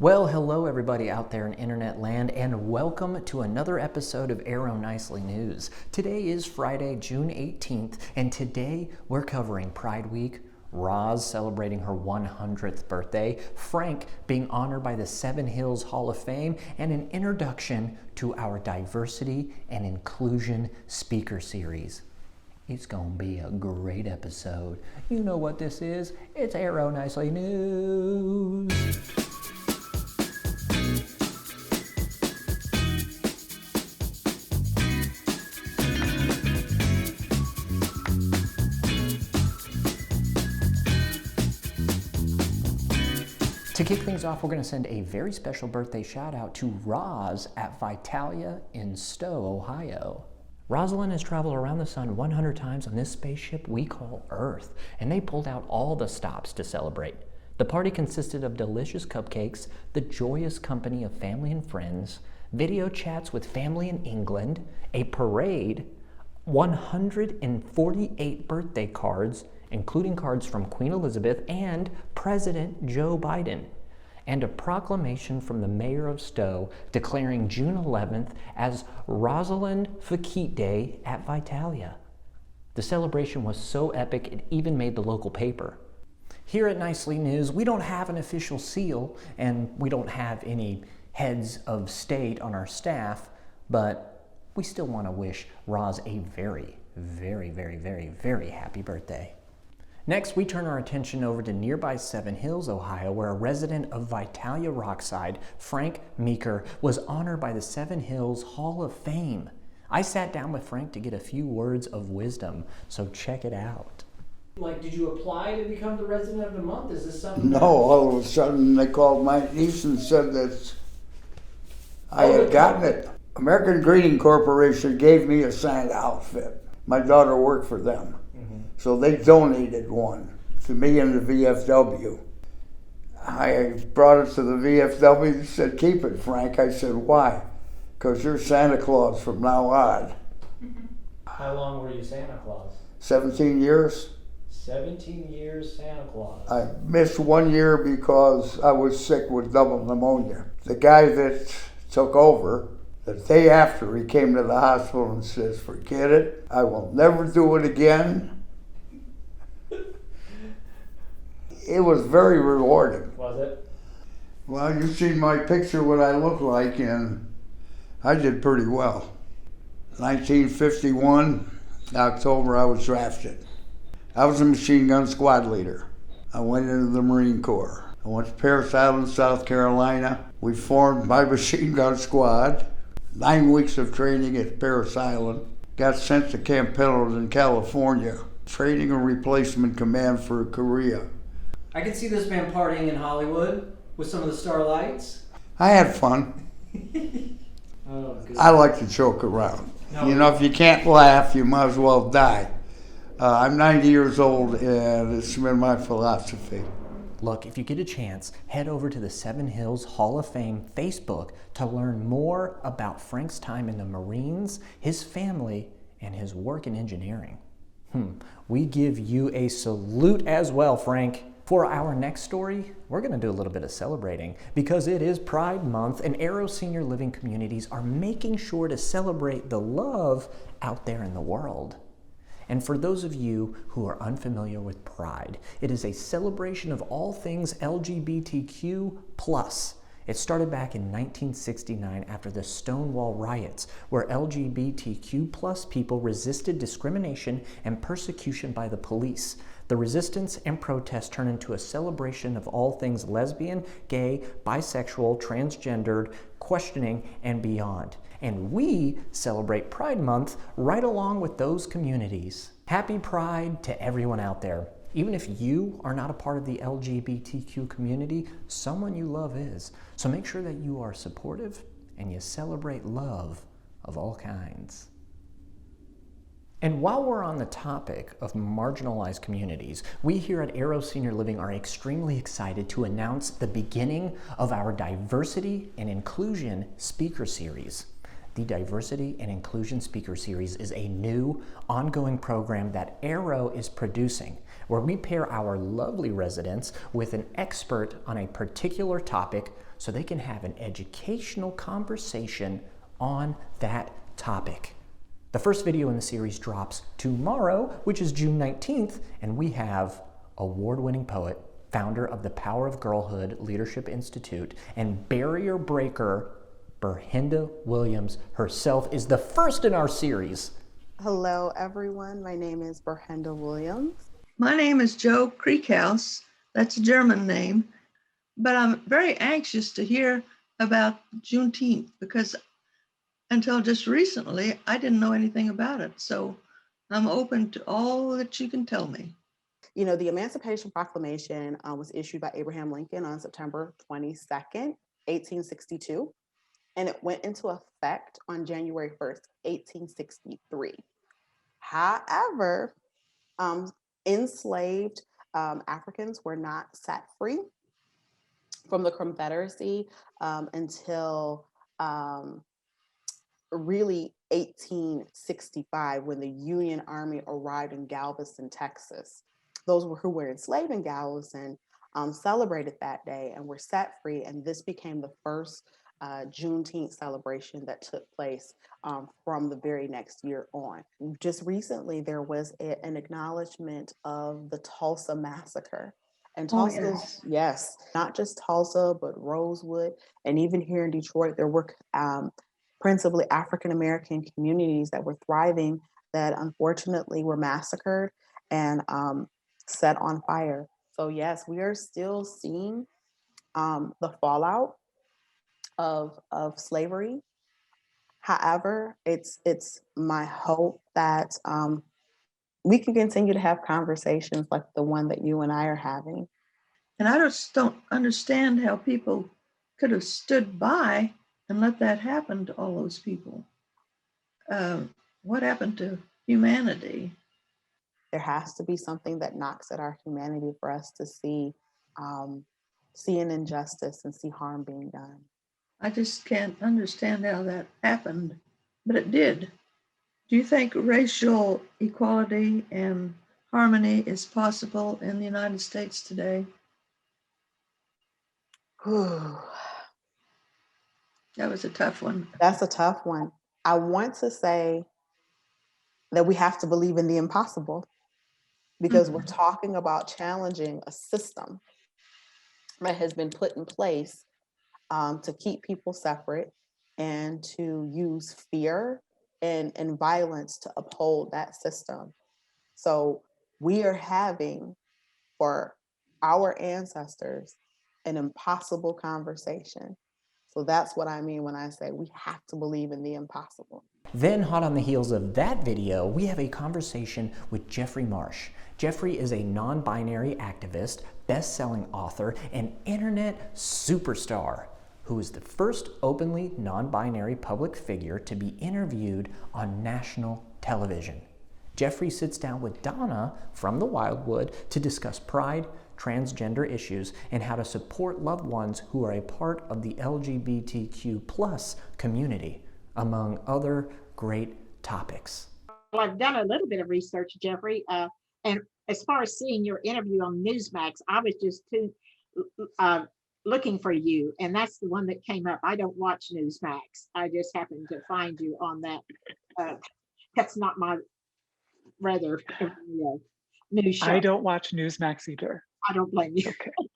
Well, hello everybody out there in internet land, and welcome to another episode of Arrow Nicely News. Today is Friday, June 18th, and today we're covering Pride Week, Roz celebrating her 100th birthday, Frank being honored by the Seven Hills Hall of Fame, and an introduction to our Diversity and Inclusion Speaker Series. It's gonna be a great episode. You know what this is? It's Arrow Nicely News. To kick things off, we're going to send a very special birthday shout out to Roz at Vitalia in Stowe, Ohio. Rosalind has traveled around the sun 100 times on this spaceship we call Earth, and they pulled out all the stops to celebrate. The party consisted of delicious cupcakes, the joyous company of family and friends, video chats with family in England, a parade, 148 birthday cards, including cards from Queen Elizabeth and President Joe Biden, and a proclamation from the mayor of Stowe declaring June 11th as Rosalind Fakit Day at Vitalia. The celebration was so epic it even made the local paper. Here at Nicely News, we don't have an official seal, and we don't have any heads of state on our staff, but we still want to wish Roz a very, very, very, very, very happy birthday. Next, we turn our attention over to nearby Seven Hills, Ohio, where a resident of Vitalia Rockside, Frank Meeker, was honored by the Seven Hills Hall of Fame. I sat down with Frank to get a few words of wisdom, so check it out. Did you apply to become the resident of the month? Is this something? No, all of a sudden they called my niece and said that I had gotten it. American Greeting Corporation gave me a Santa outfit. My daughter worked for them. So they donated one to me and the VFW. I brought it to the VFW. They said, "Keep it, Frank." I said, "Why?" "Because you're Santa Claus from now on." How long were you Santa Claus? 17 years. 17 years Santa Claus. I missed 1 year because I was sick with double pneumonia. The guy that took over, the day after, he came to the hospital and says, "Forget it. I will never do it again." It was very rewarding. Was it? Well, you've seen my picture, what I look like, and I did pretty well. 1951, October, I was drafted. I was a machine gun squad leader. I went into the Marine Corps. I went to Parris Island, South Carolina. We formed my machine gun squad. 9 weeks of training at Parris Island. Got sent to Camp Pendleton, California. Training and replacement command for Korea. I can see this man partying in Hollywood with some of the starlights. I had fun. Oh, good. I like to joke around. No. You know, if you can't laugh, you might as well die. I'm 90 years old, and it's been my philosophy. Look, if you get a chance, head over to the Seven Hills Hall of Fame Facebook to learn more about Frank's time in the Marines, his family, and his work in engineering. We give you a salute as well, Frank. For our next story, we're going to do a little bit of celebrating because it is Pride Month, and Arrow Senior Living communities are making sure to celebrate the love out there in the world. And for those of you who are unfamiliar with Pride, it is a celebration of all things LGBTQ+. It started back in 1969 after the Stonewall riots, where LGBTQ+ people resisted discrimination and persecution by the police. The resistance and protest turned into a celebration of all things lesbian, gay, bisexual, transgendered, questioning, and beyond. And we celebrate Pride Month right along with those communities. Happy Pride to everyone out there. Even if you are not a part of the LGBTQ community, someone you love is. So make sure that you are supportive and you celebrate love of all kinds. And while we're on the topic of marginalized communities, we here at Arrow Senior Living are extremely excited to announce the beginning of our Diversity and Inclusion Speaker Series. The Diversity and Inclusion Speaker Series is a new, ongoing program that Arrow is producing, where we pair our lovely residents with an expert on a particular topic so they can have an educational conversation on that topic. The first video in the series drops tomorrow, which is June 19th, and we have award-winning poet, founder of the Power of Girlhood Leadership Institute, and barrier breaker Berhinda Williams herself is the first in our series. Hello, everyone. My name is Berhinda Williams. My name is Joe Kriekhaus. That's a German name, but I'm very anxious to hear about Juneteenth because until just recently, I didn't know anything about it. So I'm open to all that you can tell me. You know, the Emancipation Proclamation was issued by Abraham Lincoln on September 22nd, 1862, and it went into effect on January 1st, 1863. However, enslaved Africans were not set free from the Confederacy until really 1865, when the Union Army arrived in Galveston, Texas. Those who were enslaved in Galveston celebrated that day and were set free, and this became the first Juneteenth celebration that took place from the very next year on. Just recently, there was an acknowledgement of the Tulsa Massacre. And Tulsa, yes, not just Tulsa, but Rosewood, and even here in Detroit, there were principally African-American communities that were thriving that unfortunately were massacred and set on fire. So yes, we are still seeing the fallout of slavery. However, it's my hope that we can continue to have conversations like the one that you and I are having. And I just don't understand how people could have stood by and let that happen to all those people. What happened to humanity? There has to be something that knocks at our humanity for us to see an injustice and see harm being done. I just can't understand how that happened, but it did. Do you think racial equality and harmony is possible in the United States today? That was a tough one. That's a tough one. I want to say that we have to believe in the impossible, because we're talking about challenging a system that has been put in place to keep people separate and to use fear and violence to uphold that system. So we are having, for our ancestors, an impossible conversation. So that's what I mean when I say we have to believe in the impossible. Then, hot on the heels of that video, we have a conversation with Jeffrey Marsh. Jeffrey is a non-binary activist, best-selling author, and internet superstar who is the first openly non-binary public figure to be interviewed on national television. Jeffrey sits down with Donna from the Wildwood to discuss pride, transgender issues, and how to support loved ones who are a part of the LGBTQ+ community, among other great topics. Well, I've done a little bit of research, Jeffrey, and as far as seeing your interview on Newsmax, I was just looking for you, and that's the one that came up. I don't watch Newsmax. I just happened to find you on that. That's not my news show. I don't watch Newsmax either. I don't blame you.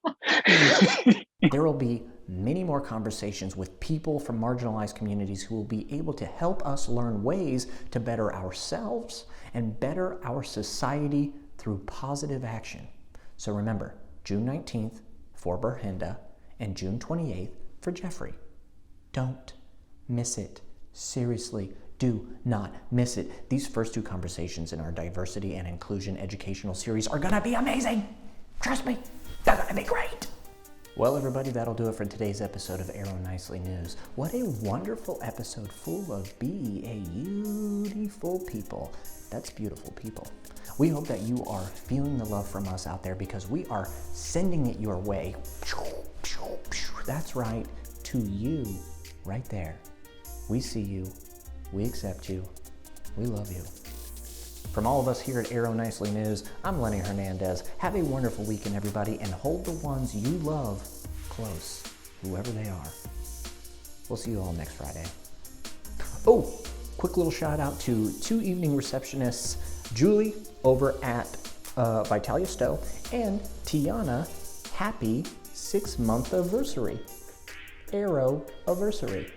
Okay. There will be many more conversations with people from marginalized communities who will be able to help us learn ways to better ourselves and better our society through positive action. So remember, June 19th for Berhinda and June 28th for Jeffrey. Don't miss it. Seriously, do not miss it. These first two conversations in our diversity and inclusion educational series are gonna be amazing. Trust me, they're gonna be great. Well, everybody, that'll do it for today's episode of Arrow Nicely News. What a wonderful episode full of beautiful people. That's beautiful people. We hope that you are feeling the love from us out there because we are sending it your way. That's right, to you right there. We see you. We accept you. We love you. From all of us here at Arrow Nicely News, I'm Lenny Hernandez. Have a wonderful weekend, everybody, and hold the ones you love close, whoever they are. We'll see you all next Friday. Oh, quick little shout out to 2 evening receptionists, Julie over at Vitalia Stowe and Tiana. Happy 6-month anniversary. Arrow anniversary.